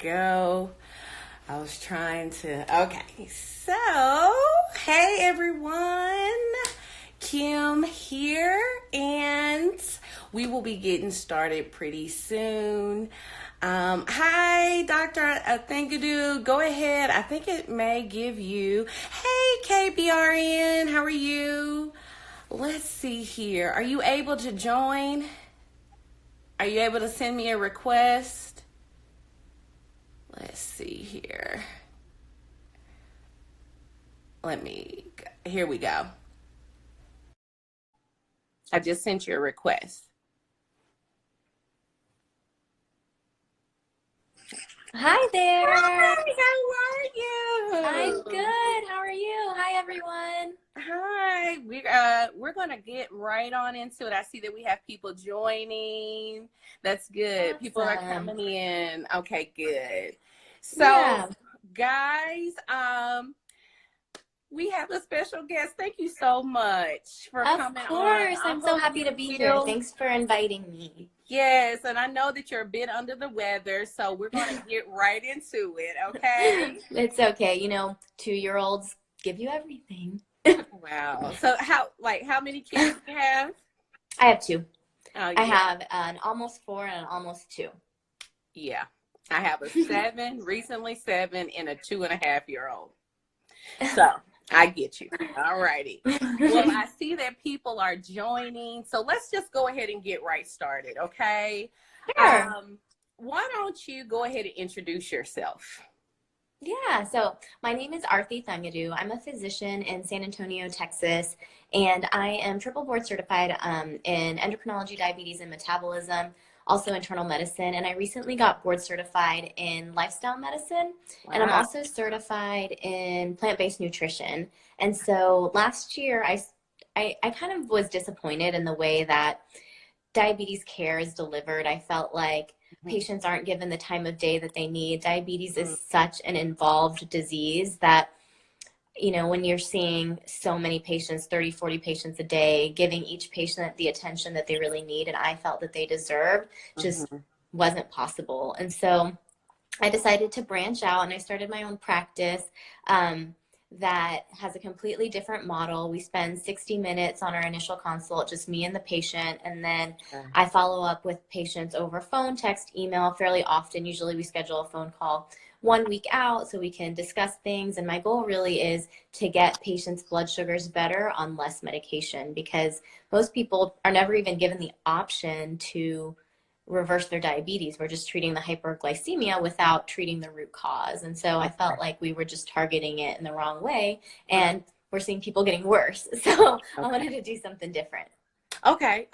go. I was trying to. Okay, so hey everyone, Kim here, and we will be getting started pretty soon. Hi, Dr. Thangadu. Go ahead. I think it may give you. Hey, KBRN, how are you? Let's see here. Are you able to join? Are you able to send me a request? Let's see here. Here we go. I just sent you a request. Hi there. Hi, how are you? I'm good. How are you? Hi, everyone. Hi. We're gonna get right on into it. I see that we have people joining. That's good. Awesome. People are coming in. Okay, good. So, guys, we have a special guest. Thank you so much for coming on. Of course. I'm so happy to be here. Thanks for inviting me. Yes, and I know that you're a bit under the weather, so we're going to get right into it, okay? It's okay. You know, 2-year-olds give you everything. Wow. So how many kids do you have? I have 2. Oh, yeah. I have an almost 4 and an almost 2. Yeah. I have a 7, recently 7, and a 2.5-year-old. So I get you. All righty. Well, I see that people are joining. So let's just go ahead and get right started, okay? Sure. Why don't you go ahead and introduce yourself? Yeah, so my name is Arthi. I'm a physician in San Antonio, Texas, and I am triple board certified in endocrinology, diabetes, and metabolism, also internal medicine, and I recently got board certified in lifestyle medicine, and I'm also certified in plant-based nutrition. And so last year, I kind of was disappointed in the way that diabetes care is delivered. I felt like patients aren't given the time of day that they need. Diabetes is such an involved disease that, you know, when you're seeing so many patients, 30, 40 patients a day, giving each patient the attention that they really need and I felt that they deserved just wasn't possible. And so I decided to branch out and I started my own practice that has a completely different model. We spend 60 minutes on our initial consult, just me and the patient, and then I follow up with patients over phone, text, email fairly often. Usually we schedule a phone call 1 week out so we can discuss things, and my goal really is to get patients' blood sugars better on less medication, because most people are never even given the option to reverse their diabetes. We're just treating the hyperglycemia without treating the root cause. And so I felt like we were just targeting it in the wrong way, and we're seeing people getting worse. So I wanted to do something different. Okay.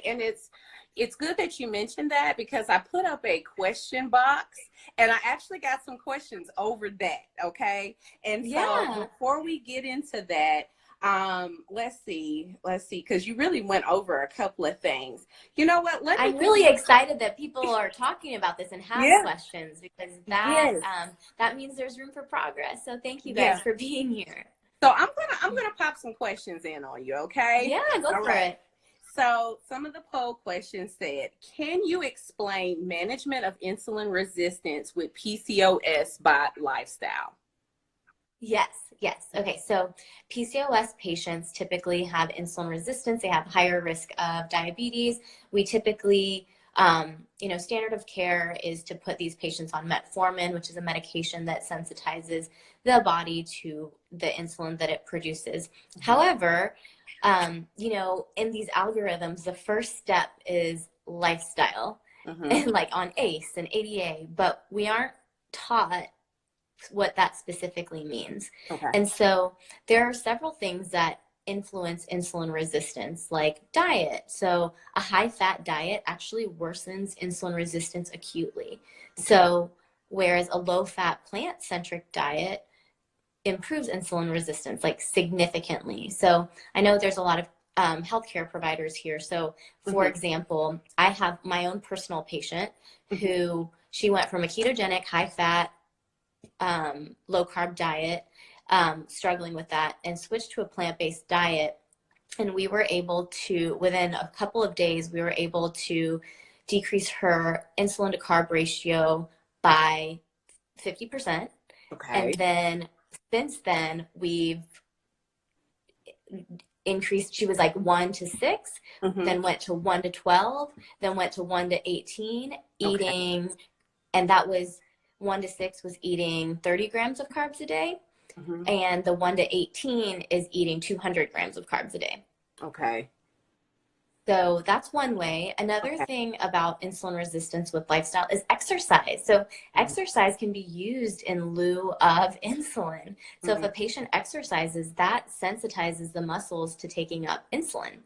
And it's good that you mentioned that, because I put up a question box and I actually got some questions over that. Okay. And so before we get into that, let's see, because you really went over a couple of things. You know what? I'm really excited that people are talking about this and have questions, because that means there's room for progress. So thank you guys for being here. So I'm gonna pop some questions in on you, okay? Yeah, go for it. So some of the poll questions said, can you explain management of insulin resistance with PCOS by lifestyle? Yes. Okay, so PCOS patients typically have insulin resistance. They have higher risk of diabetes. We typically, standard of care is to put these patients on metformin, which is a medication that sensitizes the body to the insulin that it produces. However, in these algorithms, the first step is lifestyle, and like on ACE and ADA, but we aren't taught what that specifically means. And so there are several things that influence insulin resistance, like diet. So a high-fat diet actually worsens insulin resistance acutely. So whereas a low-fat plant-centric diet improves insulin resistance, like significantly. So I know there's a lot of healthcare providers here. So for example, I have my own personal patient who she went from a ketogenic, high-fat, low-carb diet, struggling with that, and switched to a plant-based diet. And we were able to, within a couple of days, we were able to decrease her insulin to carb ratio by 50%. Okay. And then since then, we've increased. She was like 1 to 6, then went to 1 to 12, then went to 1 to 18, eating, and that was 1 to 6 was eating 30 grams of carbs a day. And the 1 to 18 is eating 200 grams of carbs a day. Okay. So that's one way. Another thing about insulin resistance with lifestyle is exercise. So exercise can be used in lieu of insulin. So if a patient exercises, that sensitizes the muscles to taking up insulin.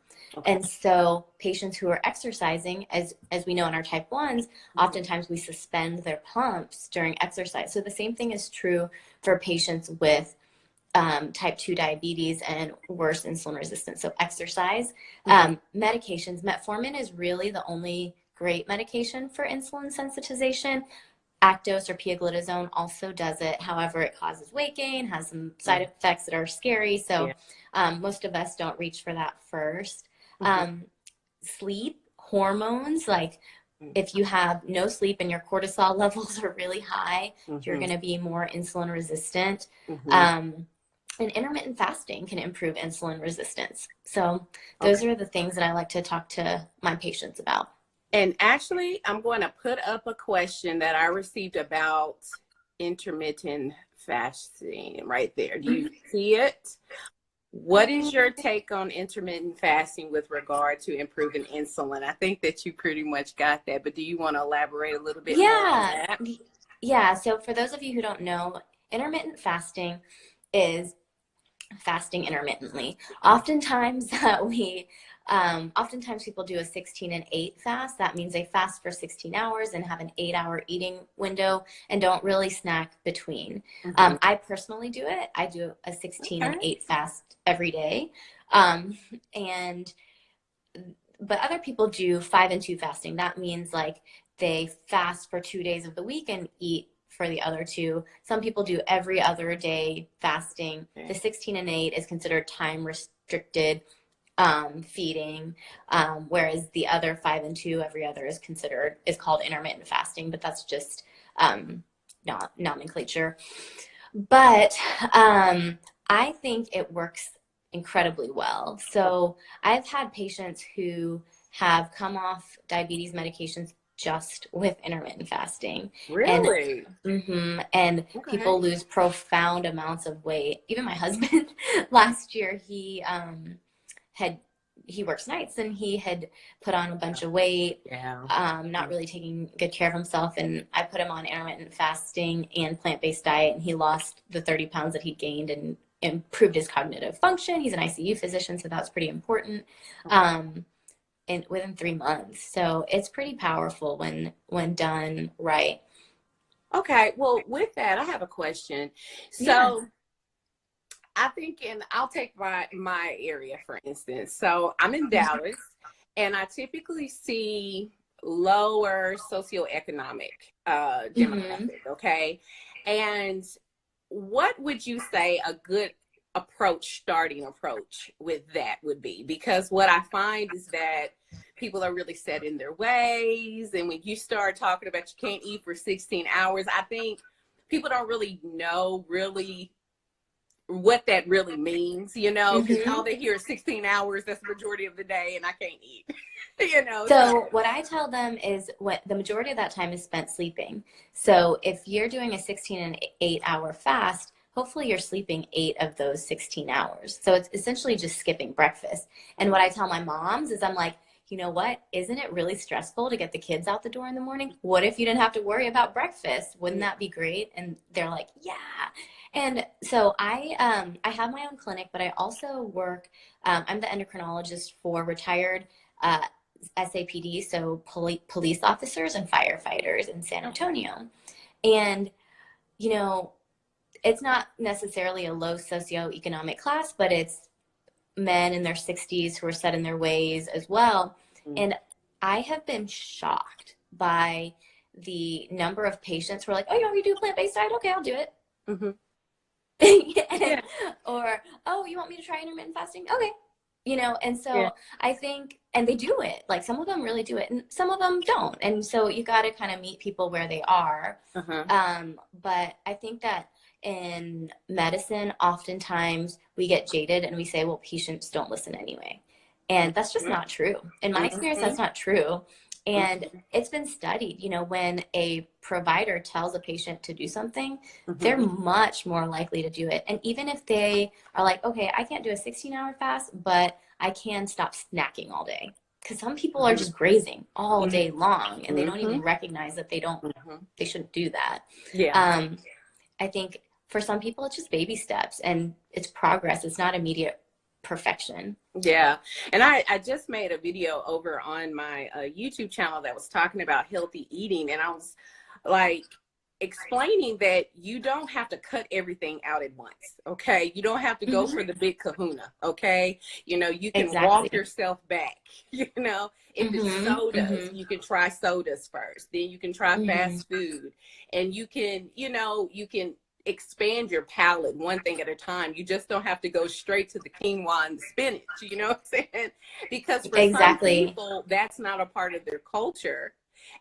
And so patients who are exercising, as we know in our type 1s, oftentimes we suspend their pumps during exercise. So the same thing is true for patients with type 2 diabetes and worse insulin resistance. So exercise, medications. Metformin is really the only great medication for insulin sensitization. Actos or pioglitazone also does it. However, it causes weight gain, has some side effects that are scary. So most of us don't reach for that first. Sleep, hormones, like if you have no sleep and your cortisol levels are really high, you're going to be more insulin resistant. And intermittent fasting can improve insulin resistance. So those are the things that I like to talk to my patients about. And actually, I'm going to put up a question that I received about intermittent fasting right there. Do you see it? What is your take on intermittent fasting with regard to improving insulin? I think that you pretty much got that, but do you want to elaborate a little bit more on that? Yeah. So for those of you who don't know, intermittent fasting is fasting intermittently. Oftentimes people do a 16 and 8 fast. That means they fast for 16 hours and have an 8-hour eating window and don't really snack between. I personally do it. I do a 16 and 8 fast every day. But other people do 5 and 2 fasting. That means like they fast for 2 days of the week and eat for the other 2. Some people do every other day fasting. The 16 and 8 is considered time restricted feeding, whereas the other 5 and 2 every other is called intermittent fasting, but that's just not nomenclature. But I think it works incredibly well. So I've had patients who have come off diabetes medications just with intermittent fasting. Really? And people lose profound amounts of weight. Even my husband last year, he works nights and he had put on a bunch of weight, not really taking good care of himself. And I put him on intermittent fasting and plant-based diet, and he lost the 30 pounds that he'd gained and improved his cognitive function. He's an ICU physician, so that's pretty important. And within 3 months. So it's pretty powerful when done right. Okay. Well, with that, I have a question. So I think I'll take my area, for instance. So I'm in Dallas, and I typically see lower socioeconomic demographic, okay? And what would you say a good starting approach with that would be? Because what I find is that people are really set in their ways, and when you start talking about you can't eat for 16 hours, I think people don't really know what that really means, because all they hear is 16 hours, that's the majority of the day, and I can't eat. So what I tell them is what the majority of that time is spent sleeping. So if you're doing a 16 and 8-hour fast, hopefully you're sleeping 8 of those 16 hours. So it's essentially just skipping breakfast. And what I tell my moms is I'm like, you know what? Isn't it really stressful to get the kids out the door in the morning? What if you didn't have to worry about breakfast? Wouldn't that be great? And they're like, yeah. And so I have my own clinic, but I also work, I'm the endocrinologist for retired SAPD, so police officers and firefighters in San Antonio. And, it's not necessarily a low socioeconomic class, but it's men in their 60s who are set in their ways as well. And I have been shocked by the number of patients who are like, oh, you want me to do a plant-based diet? Okay, I'll do it. Or, oh, you want me to try intermittent fasting? Okay. you know, and Yeah. so I think, and they do it, like some of them really do it and some of them don't. And so you got to kind of meet people where they are. Uh-huh. But I think that in medicine, oftentimes we get jaded and we say, well, patients don't listen anyway. And that's just not true. In my experience, that's not true. And it's been studied, you know, when a provider tells a patient to do something, they're much more likely to do it. And even if they are like, okay, I can't do a 16-hour fast, but I can stop snacking all day. Because some people are just grazing all day long and they don't even recognize that they shouldn't do that. Yeah. I think for some people, it's just baby steps and it's progress. It's not immediate perfection. Yeah. And I just made a video over on my YouTube channel that was talking about healthy eating. And I was like explaining that you don't have to cut everything out at once. Okay. You don't have to go for the big kahuna. Okay. You know, you can walk yourself back. You know, if it's sodas, you can try sodas first. Then you can try fast food. And you can, you know, you can expand your palate one thing at a time. You just don't have to go straight to the quinoa and the spinach, you know what I'm saying? Because for some people, that's not a part of their culture.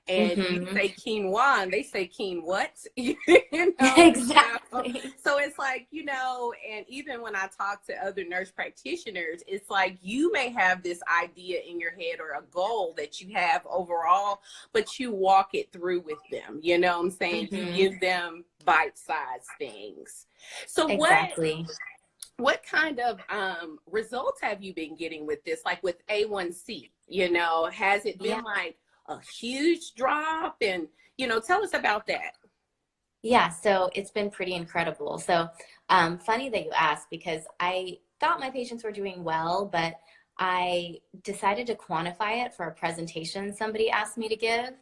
And you say quinoa and they say what? You know? Exactly. So it's like, you know, and even when I talk to other nurse practitioners, it's like you may have this idea in your head or a goal that you have overall, but you walk it through with them, you know what I'm saying? You give them bite-sized things. So what kind of results have you been getting with this, like with A1C? You know, has it been like a huge drop? And, you know, tell us about that. Yeah, so it's been pretty incredible. So funny that you asked, because I thought my patients were doing well, but I decided to quantify it for a presentation somebody asked me to give.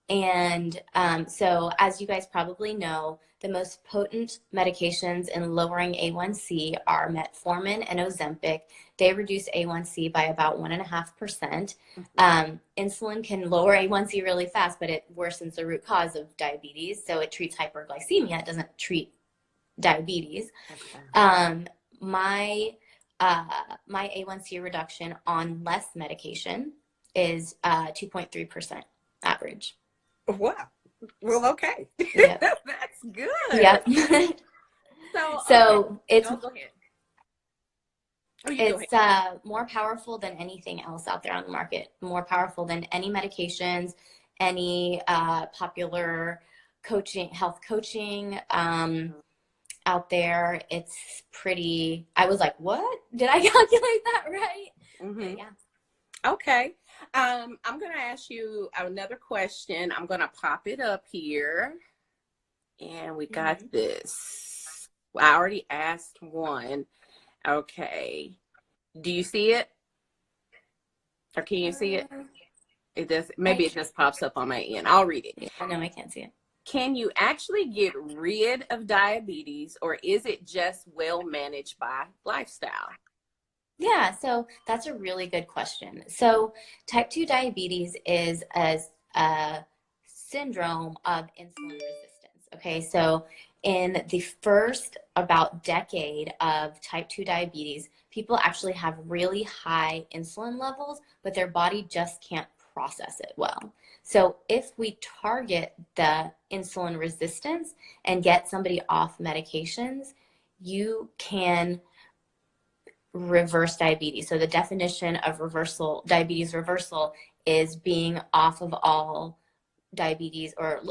And so as you guys probably know, the most potent medications in lowering A1C are metformin and Ozempic. They reduce A1C by about 1.5%. Insulin can lower A1C really fast, but it worsens the root cause of diabetes. So it treats hyperglycemia. It doesn't treat diabetes. My A1C reduction on less medication is 2.3% average. Wow. Well, okay. Yep. That's good. Yep. So it's go ahead. It's more powerful than anything else out there on the market, more powerful than any medications, any popular health coaching out there. It's pretty, I was like, what? Did I calculate that right? Yeah. Okay. I'm going to ask you another question. I'm going to pop it up here. And we got this. Well, I already asked one. Okay. Do you see it? Or can you see it? It does. Maybe it just pops up on my end. I'll read it. Yeah, no, I can't see it. Can you actually get rid of diabetes, or is it just well managed by lifestyle? Yeah, so that's a really good question. So type 2 diabetes is a syndrome of insulin resistance. Okay, so in the first about decade of type 2 diabetes, people actually have really high insulin levels, but their body just can't process it well. So if we target the insulin resistance and get somebody off medications, you can reverse diabetes. So the definition of diabetes reversal is being off of all diabetes or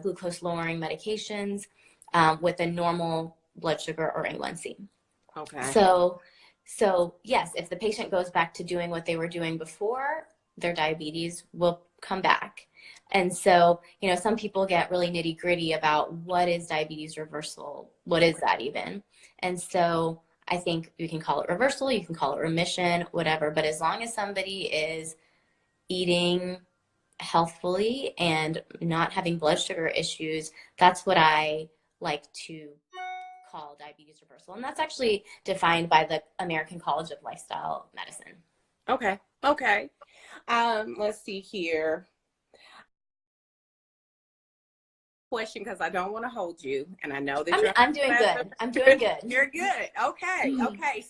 glucose lowering medications with a normal blood sugar or A1C. Okay. So yes, if the patient goes back to doing what they were doing before, their diabetes will come back. And so, you know, some people get really nitty gritty about what is diabetes reversal? What is that even? And so I think you can call it reversal, you can call it remission, whatever. But as long as somebody is eating healthfully and not having blood sugar issues, that's what I like to call diabetes reversal. And that's actually defined by the American College of Lifestyle Medicine. Okay. Let's see here. Question, because I don't want to hold you, and I know that I'm doing good. I'm doing good. You're good. Okay.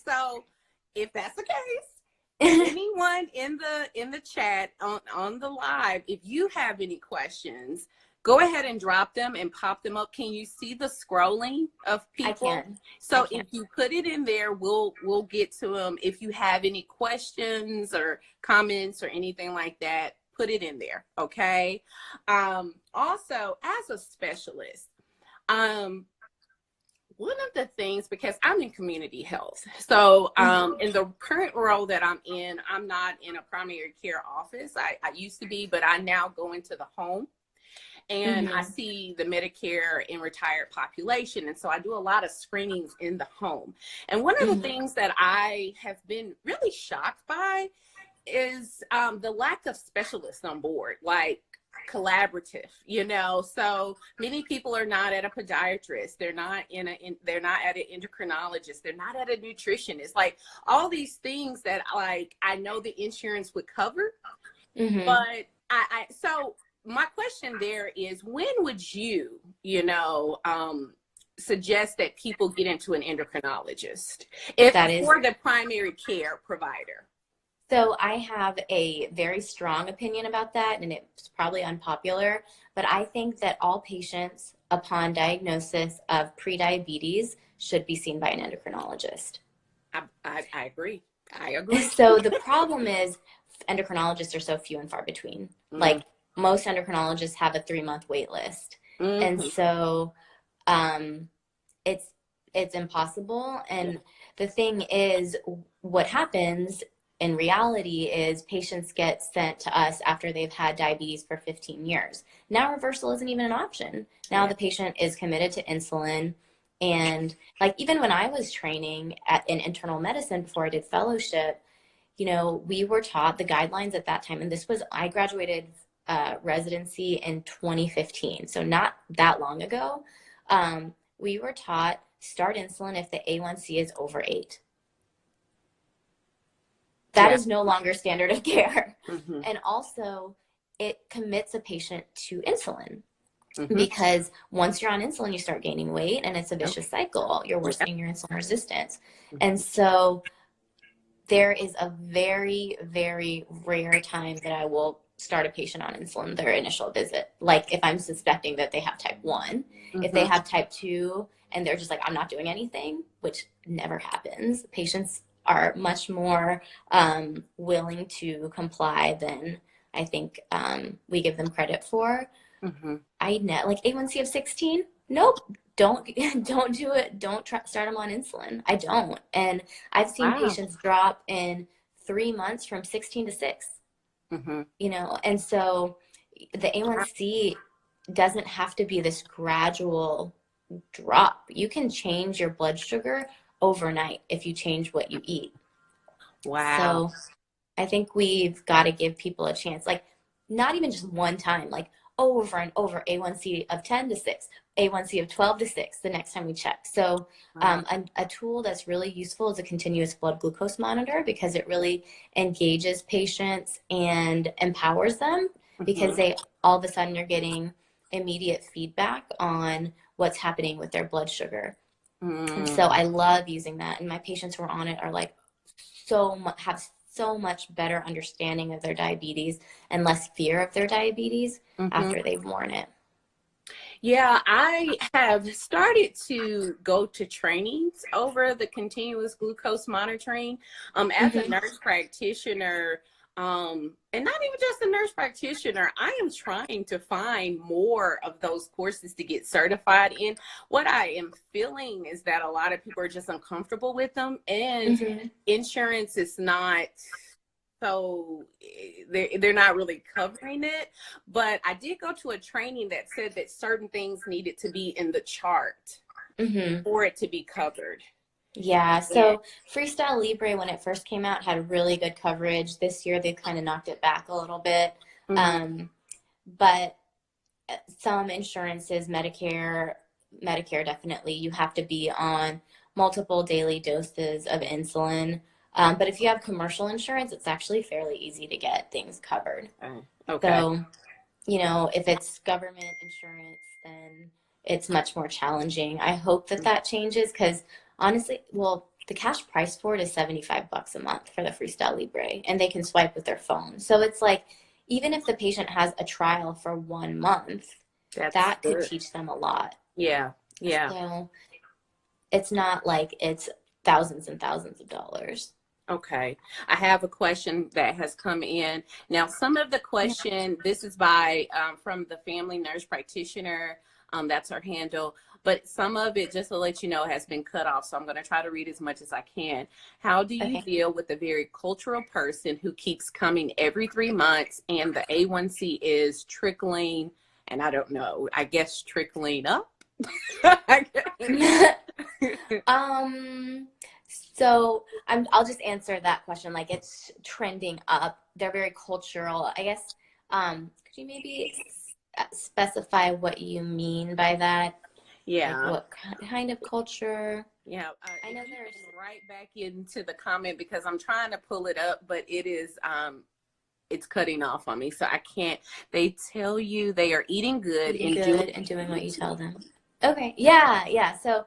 So if that's the case, anyone in the chat on the live, if you have any questions, go ahead and drop them and pop them up. Can you see the scrolling of people? I can. So if you put it in there, we'll get to them. If you have any questions or comments or anything like that, put it in there. Okay. Also, as a specialist, one of the things, because I'm in community health, so in the current role that I'm in, I'm not in a primary care office. I used to be, but I now go into the home, and I see the Medicare and retired population. And so I do a lot of screenings in the home. And one of the things that I have been really shocked by is the lack of specialists on board, like collaborative, so many people are not at a podiatrist, they're not they're not at an endocrinologist, they're not at a nutritionist, like all these things that like I know the insurance would cover. But so my question there is, when would you suggest that people get into an endocrinologist if that is for the primary care provider? So I have a very strong opinion about that, and it's probably unpopular, but I think that all patients upon diagnosis of prediabetes should be seen by an endocrinologist. I agree. I agree. So the problem is endocrinologists are so few and far between. Like most endocrinologists have a 3-month wait list. And so it's impossible. And the thing is, what happens in reality is patients get sent to us after they've had diabetes for 15 years. Now reversal isn't even an option. Now the patient is committed to insulin. And like even when I was training in internal medicine before I did fellowship, we were taught the guidelines at that time. And I graduated residency in 2015. So not that long ago. We were taught start insulin if the A1C is over 8. That is no longer standard of care. And also, it commits a patient to insulin because once you're on insulin, you start gaining weight, and it's a vicious cycle. You're worsening your insulin resistance. And so there is a very, very rare time that I will start a patient on insulin their initial visit. Like if I'm suspecting that they have type 1. If they have type 2 and they're just like, I'm not doing anything, which never happens, patients are much more willing to comply than I think we give them credit for. Like A1C of 16, nope, don't do it. Don't start them on insulin. I don't. And I've seen patients drop in 3 months from 16 to 6. And so the A1C doesn't have to be this gradual drop. You can change your blood sugar overnight if you change what you eat. Wow. So I think we've got to give people a chance, like not even just one time, like over and over, A1C of 10 to 6, A1C of 12 to 6 the next time we check. So a tool that's really useful is a continuous blood glucose monitor, because it really engages patients and empowers them, because they all of a sudden are getting immediate feedback on what's happening with their blood sugar. And so I love using that, and my patients who are on it are like have so much better understanding of their diabetes and less fear of their diabetes after they've worn it. Yeah, I have started to go to trainings over the continuous glucose monitoring. As a nurse practitioner, and not even just a nurse practitioner, I am trying to find more of those courses to get certified in. What I am feeling is that a lot of people are just uncomfortable with them, and insurance is not, so they're not really covering it. But I did go to a training that said that certain things needed to be in the chart for it to be covered. Yeah, so Freestyle Libre, when it first came out, had really good coverage. This year, they've kind of knocked it back a little bit. But some insurances, Medicare definitely, you have to be on multiple daily doses of insulin. But if you have commercial insurance, it's actually fairly easy to get things covered. So, if it's government insurance, then it's much more challenging. I hope that changes, because honestly, well, the cash price for it is $75 a month for the Freestyle Libre, and they can swipe with their phone. So it's like, even if the patient has a trial for 1 month, that could teach them a lot. Yeah. Yeah. So it's not like it's thousands and thousands of dollars. Okay. I have a question that has come in. Now, some of the question, this is by, from the family nurse practitioner. That's her handle. But some of it, just to let you know, has been cut off. So I'm going to try to read as much as I can. How do you deal with a very cultural person who keeps coming every 3 months and the A1C is trickling, and I don't know, I guess trickling up? So I'll just answer that question. Like, it's trending up. They're very cultural. I guess, could you maybe specify what you mean by that? Yeah. Like, what kind of culture? Yeah. I know there's right back into the comment, because I'm trying to pull it up, but it is, it's cutting off on me. So I can't, they tell you they are eating good and doing what you tell them. Okay. Yeah. Yeah. So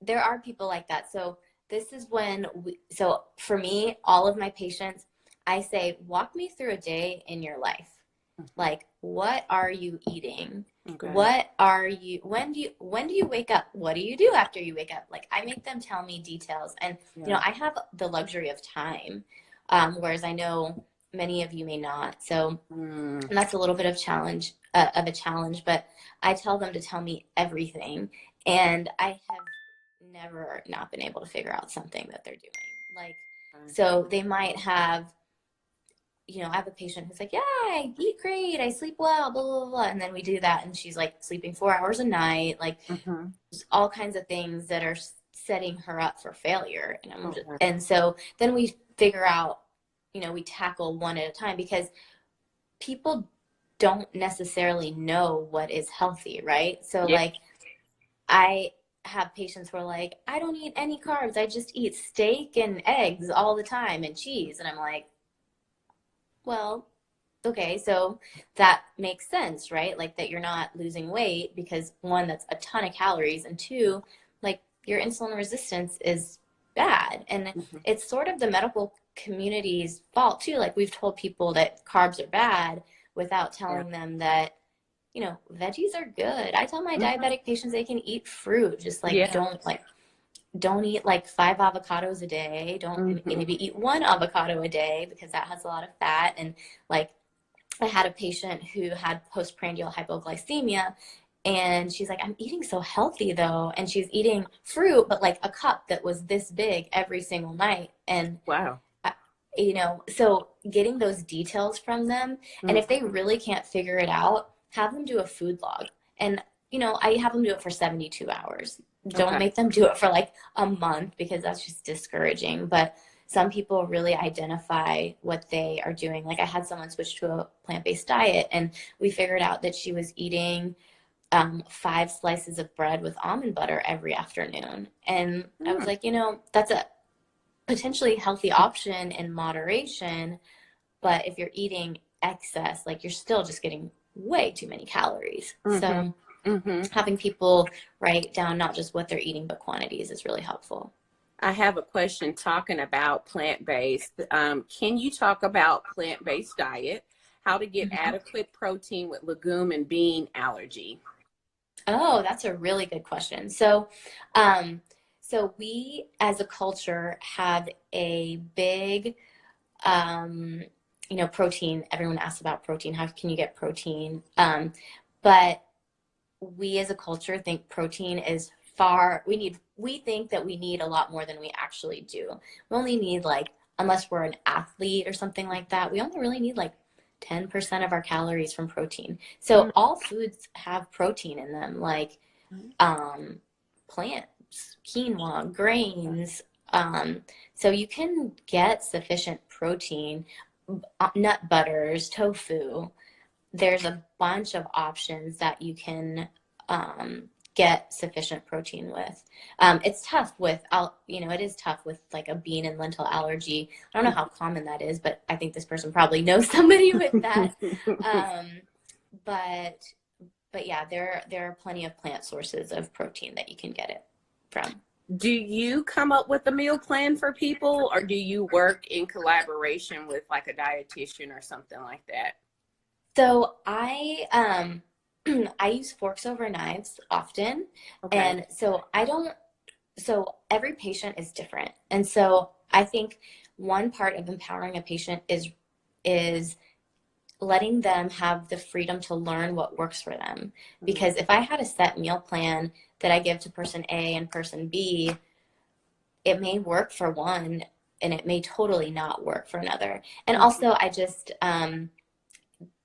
there are people like that. So this is when so for me, all of my patients, I say, walk me through a day in your life. Like, what are you eating? Okay. What are you, when do you wake up? What do you do after you wake up? Like, I make them tell me details. And, you know, I have the luxury of time, whereas I know many of you may not. So and that's a little bit of a challenge, but I tell them to tell me everything. And I have never not been able to figure out something that they're doing. Like, so they might have, you know, I have a patient who's like, yeah, I eat great, I sleep well, blah, blah, blah. And then we do that, and she's like sleeping 4 hours a night, like all kinds of things that are setting her up for failure. And and so then we figure out, you know, we tackle one at a time, because people don't necessarily know what is healthy, right? So like, I have patients who are like, I don't eat any carbs, I just eat steak and eggs all the time and cheese. And I'm like, well, okay, so that makes sense, right? Like, that you're not losing weight because, one, that's a ton of calories, and two, like, your insulin resistance is bad. And it's sort of the medical community's fault too. Like, we've told people that carbs are bad without telling them that, you know, veggies are good. I tell my diabetic patients they can eat fruit, just like don't eat like 5 avocados a day. Don't maybe eat 1 avocado a day, because that has a lot of fat. And like, I had a patient who had postprandial hypoglycemia, and she's like, I'm eating so healthy though. And she's eating fruit, but like a cup that was this big every single night. And you know, so getting those details from them, and if they really can't figure it out, have them do a food log. And, you know, I have them do it for 72 hours. Don't make them do it for like a month, because that's just discouraging. But some people really identify what they are doing. Like, I had someone switch to a plant-based diet, and we figured out that she was eating 5 slices of bread with almond butter every afternoon. And I was like, you know, that's a potentially healthy option in moderation, but if you're eating excess, like, you're still just getting way too many calories. So having people write down not just what they're eating, but quantities is really helpful. I have a question talking about plant-based. Can you talk about plant-based diet, how to get adequate protein with legume and bean allergy? Oh, that's a really good question. So, so we as a culture have a big, you know, protein. Everyone asks about protein. How can you get protein? But we as a culture think protein is we think that we need a lot more than we actually do. We only need, like, unless we're an athlete or something like that, we only really need like 10% of our calories from protein. So all foods have protein in them, like plants, quinoa, grains. So you can get sufficient protein, nut butters, tofu. There's a bunch of options that you can get sufficient protein with. It's tough with, you know, it is tough with like a bean and lentil allergy. I don't know how common that is, but I think this person probably knows somebody with that. But yeah, there are plenty of plant sources of protein that you can get it from. Do you come up with a meal plan for people, or do you work in collaboration with like a dietitian or something like that? So I use forks over knives often. Okay. And so so every patient is different. And so I think one part of empowering a patient is letting them have the freedom to learn what works for them. Because if I had a set meal plan that I give to person A and person B, it may work for one and it may totally not work for another. And also I just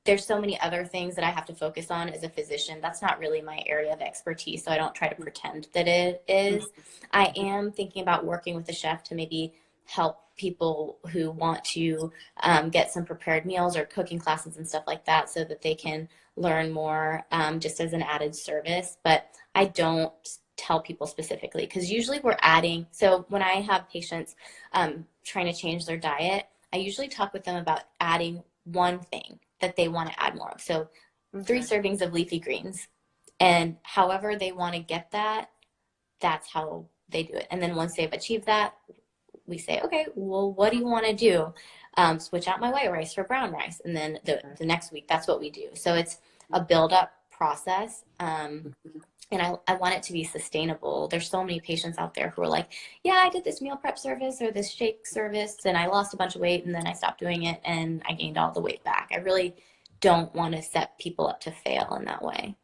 there's so many other things that I have to focus on as a physician. That's not really my area of expertise, so I don't try to pretend that it is. I am thinking about working with a chef to maybe help people who want to get some prepared meals or cooking classes and stuff like that so that they can learn more just as an added service. But I don't tell people specifically because usually we're adding. So when I have patients trying to change their diet, I usually talk with them about adding one thing that they want to add more of. So 3 servings of leafy greens. And however they want to get that, that's how they do it. And then once they've achieved that, we say, okay, well, what do you want to do? Switch out my white rice for brown rice. And then the next week, that's what we do. So it's a build-up process. And I want it to be sustainable. There's so many patients out there who are like, yeah, I did this meal prep service or this shake service and I lost a bunch of weight and then I stopped doing it and I gained all the weight back. I really don't want to set people up to fail in that way.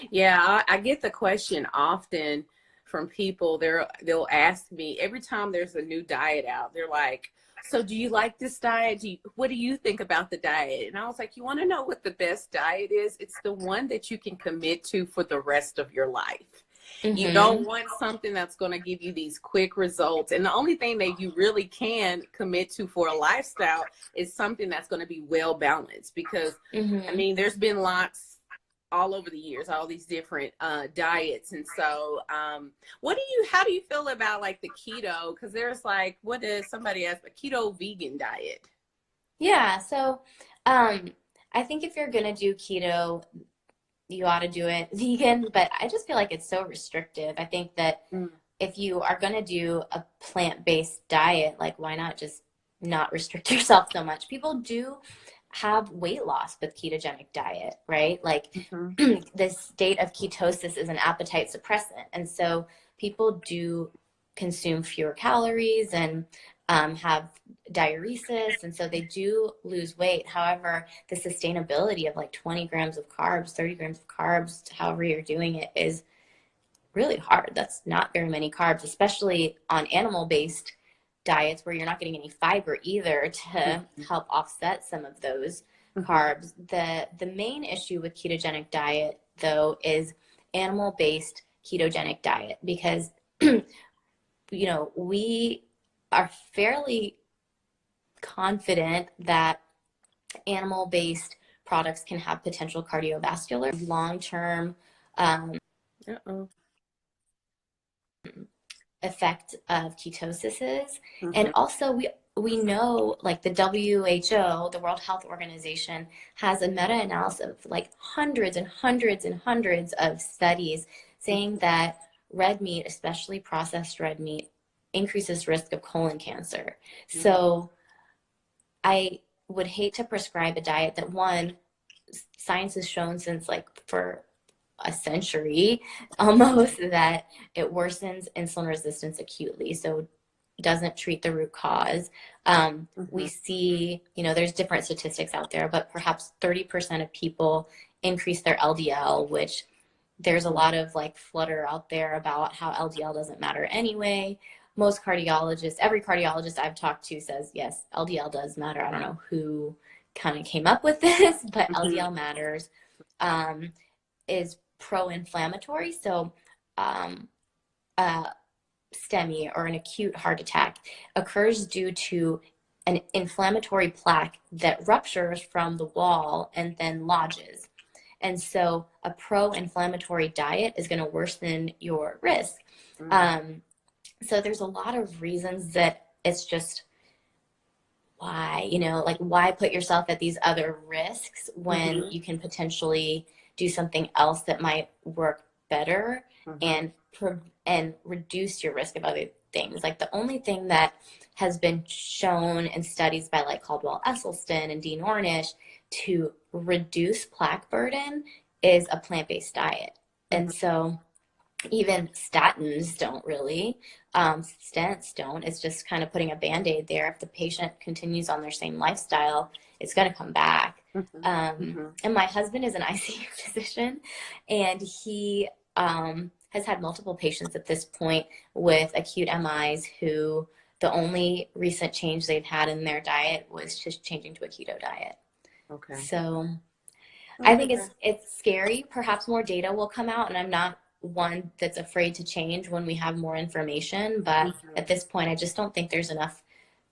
Yeah, I get the question often from people. They'll ask me every time there's a new diet out. They're like, so do you like this diet? What do you think about the diet? And I was like, you want to know what the best diet is? It's the one that you can commit to for the rest of your life. You don't want something that's going to give you these quick results. And the only thing that you really can commit to for a lifestyle is something that's going to be well balanced. Because, I mean, there's been lots all over the years, all these different diets. And so how do you feel about like the keto? Because there's like, what is somebody asked, a keto vegan diet? Yeah. So I think if you're going to do keto, you ought to do it vegan, but I just feel like it's so restrictive. I think that if you are going to do a plant-based diet, like why not just not restrict yourself so much? People do have weight loss with ketogenic diet, right? Like the state of ketosis is an appetite suppressant. And so people do consume fewer calories and have diuresis. And so they do lose weight. However, the sustainability of like 20 grams of carbs, 30 grams of carbs, however you're doing it is really hard. That's not very many carbs, especially on animal-based diets where you're not getting any fiber either to help offset some of those carbs. The main issue with ketogenic diet though is animal-based ketogenic diet because we are fairly confident that animal-based products can have potential cardiovascular long-term effect of ketosis is. And also we know like the WHO, the World Health Organization, has a meta-analysis of like hundreds and hundreds and hundreds of studies saying that red meat, especially processed red meat, increases risk of colon cancer. So I would hate to prescribe a diet that science has shown since like for a century almost that it worsens insulin resistance acutely. So doesn't treat the root cause. We see, there's different statistics out there, but perhaps 30% of people increase their LDL, which there's a lot of like flutter out there about how LDL doesn't matter anyway. Most cardiologists, every cardiologist I've talked to says, yes, LDL does matter. I don't know who kind of came up with this, but LDL matters. Is pro-inflammatory. So STEMI or an acute heart attack occurs due to an inflammatory plaque that ruptures from the wall and then lodges. And so a pro-inflammatory diet is going to worsen your risk. So there's a lot of reasons that it's just why, why put yourself at these other risks when you can potentially do something else that might work better and and reduce your risk of other things. Like the only thing that has been shown in studies by like Caldwell Esselstyn and Dean Ornish to reduce plaque burden is a plant-based diet. And so even statins don't really, stents don't. It's just kind of putting a Band-Aid there. If the patient continues on their same lifestyle, it's going to come back. And my husband is an ICU physician, and he has had multiple patients at this point with acute MIs who the only recent change they've had in their diet was just changing to a keto diet. Okay. So I think it's scary. Perhaps more data will come out, and I'm not one that's afraid to change when we have more information. But at this point, I just don't think there's enough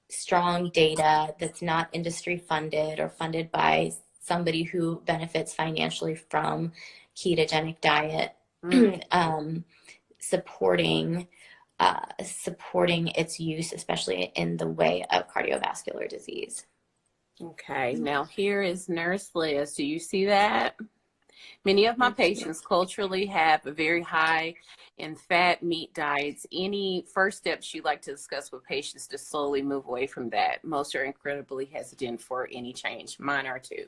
strong data that's not industry funded or funded by somebody who benefits financially from ketogenic diet, supporting its use, especially in the way of cardiovascular disease. Okay, now here is Nurse Liz. Do you see that? Many of my patients culturally have a very high in fat meat diets. Any first steps you'd like to discuss with patients to slowly move away from that? Most are incredibly hesitant for any change. Mine are too.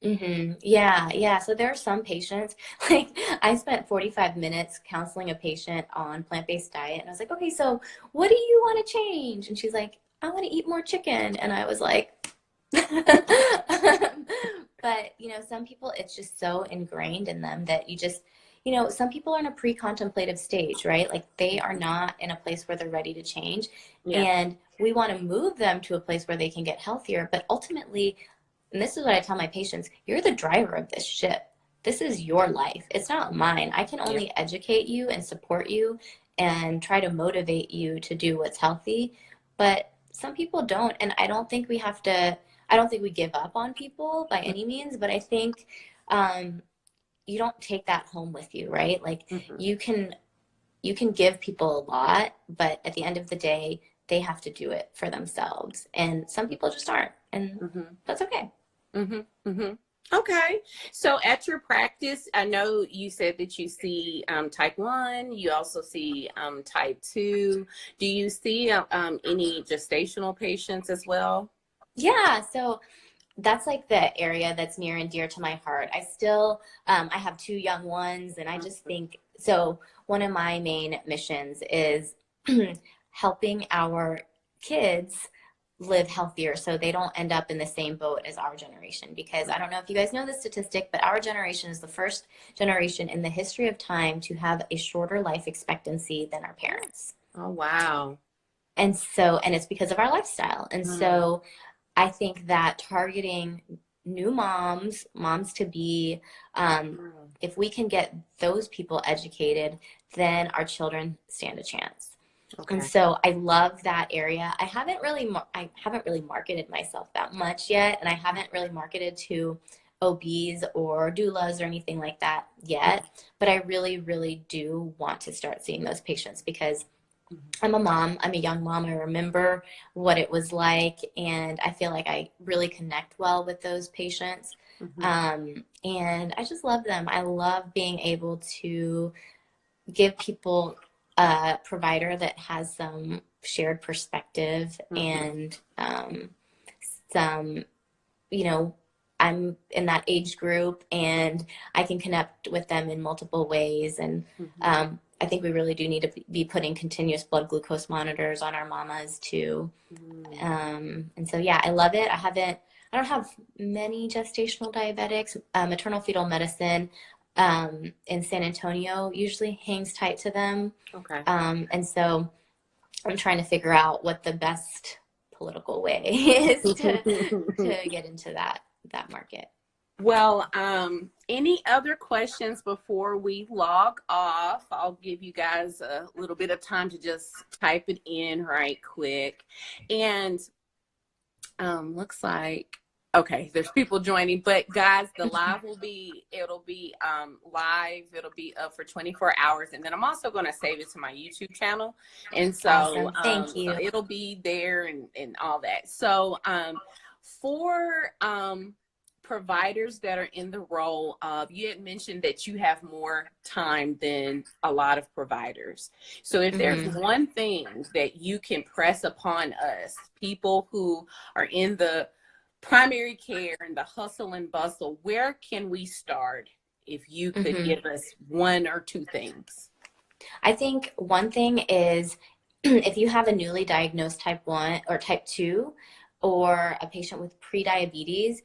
Yeah. So there are some patients, like I spent 45 minutes counseling a patient on plant-based diet, and I was like, okay, so what do you want to change? And she's like, I want to eat more chicken. And I was like, but some people, it's just so ingrained in them that you just, some people are in a pre-contemplative stage, right? Like they are not in a place where they're ready to change. And we want to move them to a place where they can get healthier. But ultimately, and this is what I tell my patients, you're the driver of this ship. This is your life. It's not mine. I can only educate you and support you and try to motivate you to do what's healthy. But some people don't. And I don't think we give up on people by any means, but I think you don't take that home with you, right? Like you can give people a lot, but at the end of the day, they have to do it for themselves. And some people just aren't, and that's okay. Okay. So at your practice, I know you said that you see type 1, you also see type 2. Do you see any gestational patients as well? Yeah, so that's like the area that's near and dear to my heart. I still, I have 2 young ones, and I just think, so one of my main missions is helping our kids live healthier so they don't end up in the same boat as our generation. Because I don't know if you guys know this statistic, but our generation is the first generation in the history of time to have a shorter life expectancy than our parents. Oh, wow. And it's because of our lifestyle. And so I think that targeting new moms to be, if we can get those people educated, then our children stand a chance. Okay. And so I love that area. I haven't really marketed myself that much yet, and I haven't really marketed to OBs or doulas or anything like that yet. But I really, really do want to start seeing those patients because I'm a mom. I'm a young mom. I remember what it was like, and I feel like I really connect well with those patients. And I just love them. I love being able to give people a provider that has some shared perspective and some, I'm in that age group and I can connect with them in multiple ways. And I think we really do need to be putting continuous blood glucose monitors on our mamas too. And so, yeah, I love it. I don't have many gestational diabetics. Maternal fetal medicine in San Antonio usually hangs tight to them. Okay. And so I'm trying to figure out what the best political way is to get into that market. Well, any other questions before we log off? I'll give you guys a little bit of time to just type it in right quick. And looks like, okay, there's people joining, but guys, the live it'll be live. It'll be up for 24 hours. And then I'm also going to save it to my YouTube channel. And so, awesome. Thank you. So it'll be there and all that. So, for providers that are in the role of, you had mentioned that you have more time than a lot of providers. So if there's one thing that you can press upon us, people who are in the primary care and the hustle and bustle, where can we start if you could give us one or two things? I think one thing is if you have a newly diagnosed type 1 or type 2 or a patient with prediabetes,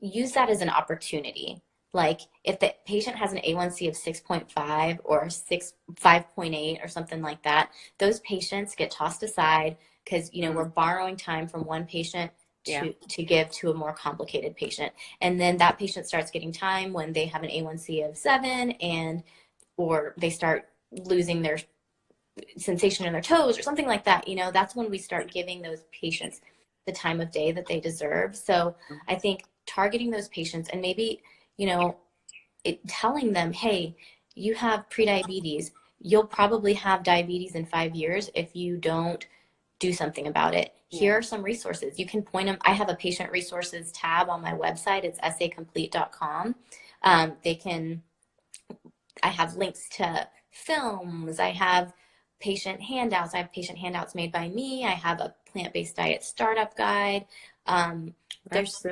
use that as an opportunity. Like if the patient has an A1C of 6.5 or 5.8 or something like that, those patients get tossed aside because, you know, we're borrowing time from one patient to give to a more complicated patient. And then that patient starts getting time when they have an A1C of 7 or they start losing their sensation in their toes or something like that. You know, that's when we start giving those patients the time of day that they deserve. So I think targeting those patients and maybe, you know, telling them, hey, you have prediabetes. You'll probably have diabetes in 5 years if you don't do something about it. Here are some resources. You can point them. I have a patient resources tab on my website. It's sacomplete.com. I have links to films. I have patient handouts. I have patient handouts made by me. I have a plant-based diet startup guide. There's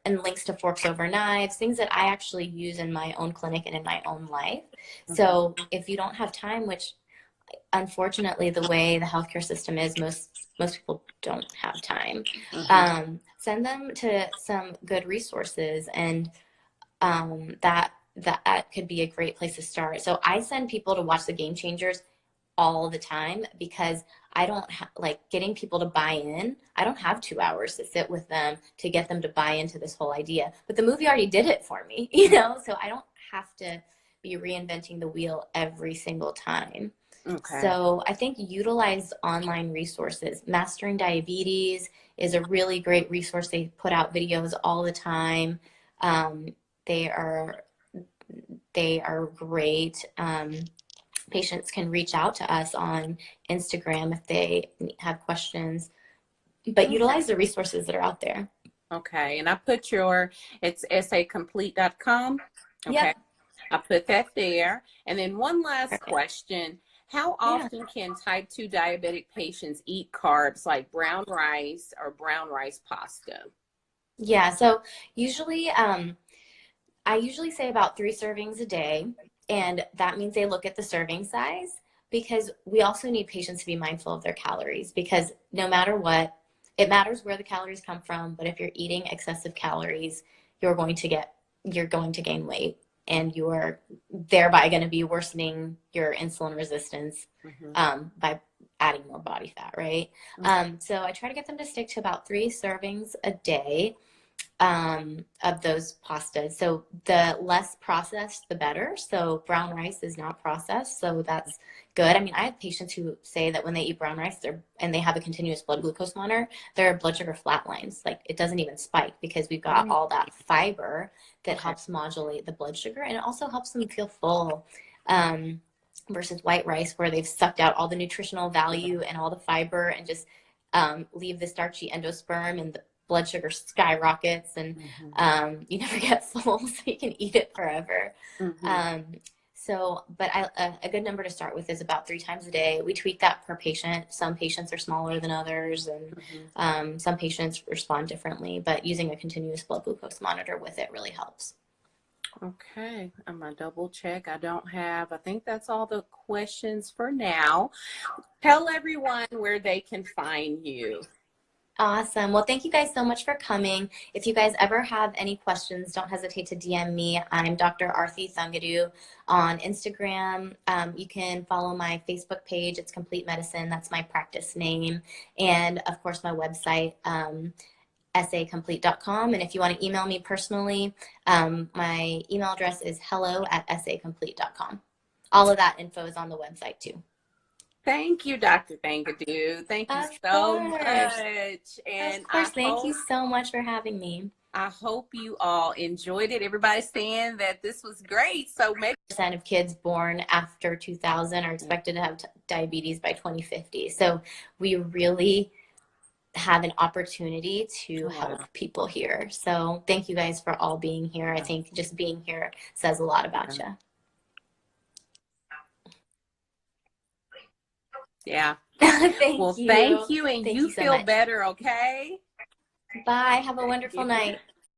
and links to forks over knives, things that I actually use in my own clinic and in my own life. So if you don't have time, which unfortunately the way the healthcare system is, most people don't have time, send them to some good resources, and that could be a great place to start. So I send people to watch the Game Changers all the time because I don't like getting people to buy in. I don't have 2 hours to sit with them to get them to buy into this whole idea, but the movie already did it for me, you know, so I don't have to be reinventing the wheel every single time. So I think utilize online resources. Mastering Diabetes is a really great resource. They put out videos all the time. They are great. Patients can reach out to us on Instagram if they have questions, but utilize the resources that are out there. Okay. And I put it's sacomplete.com. Okay. Yep. I put that there. And then one last question. How often can type 2 diabetic patients eat carbs like brown rice or brown rice pasta? Yeah. So usually, I usually say about 3 servings a day. And that means they look at the serving size, because we also need patients to be mindful of their calories, because no matter what, it matters where the calories come from. But if you're eating excessive calories, you're going to gain weight, and you're thereby going to be worsening your insulin resistance by adding more body fat, right? So I try to get them to stick to about 3 servings a day of those pastas. So the less processed, the better. So brown rice is not processed, so that's good. I mean, I have patients who say that when they eat brown rice and they have a continuous blood glucose monitor, their blood sugar flatlines. Like, it doesn't even spike, because we've got all that fiber that helps modulate the blood sugar, and it also helps them feel full. Versus white rice, where they've sucked out all the nutritional value and all the fiber and just leave the starchy endosperm, and the blood sugar skyrockets, and you never get full, so you can eat it forever. But a good number to start with is about 3 times a day. We tweak that per patient. Some patients are smaller than others, and some patients respond differently, but using a continuous blood glucose monitor with it really helps. Okay, I'm gonna double check. I think that's all the questions for now. Tell everyone where they can find you. Awesome. Well, thank you guys so much for coming. If you guys ever have any questions, don't hesitate to DM me. I'm Dr. Arthi Thangadu on Instagram. You can follow my Facebook page. It's Complete Medicine. That's my practice name. And of course, my website, sacomplete.com. And if you want to email me personally, my email address is hello@sacomplete.com. All of that info is on the website too. Thank you, Dr. Thangadu. Thank you so much. And of course, thank you so much for having me. I hope you all enjoyed it. Everybody's saying that this was great. So maybe % of kids born after 2000 are expected to have diabetes by 2050. So we really have an opportunity to help people here. So thank you guys for all being here. I think just being here says a lot about you. Yeah. Thank you. Thank you, and Thank you you so feel much. better, okay? Bye. Have a wonderful night.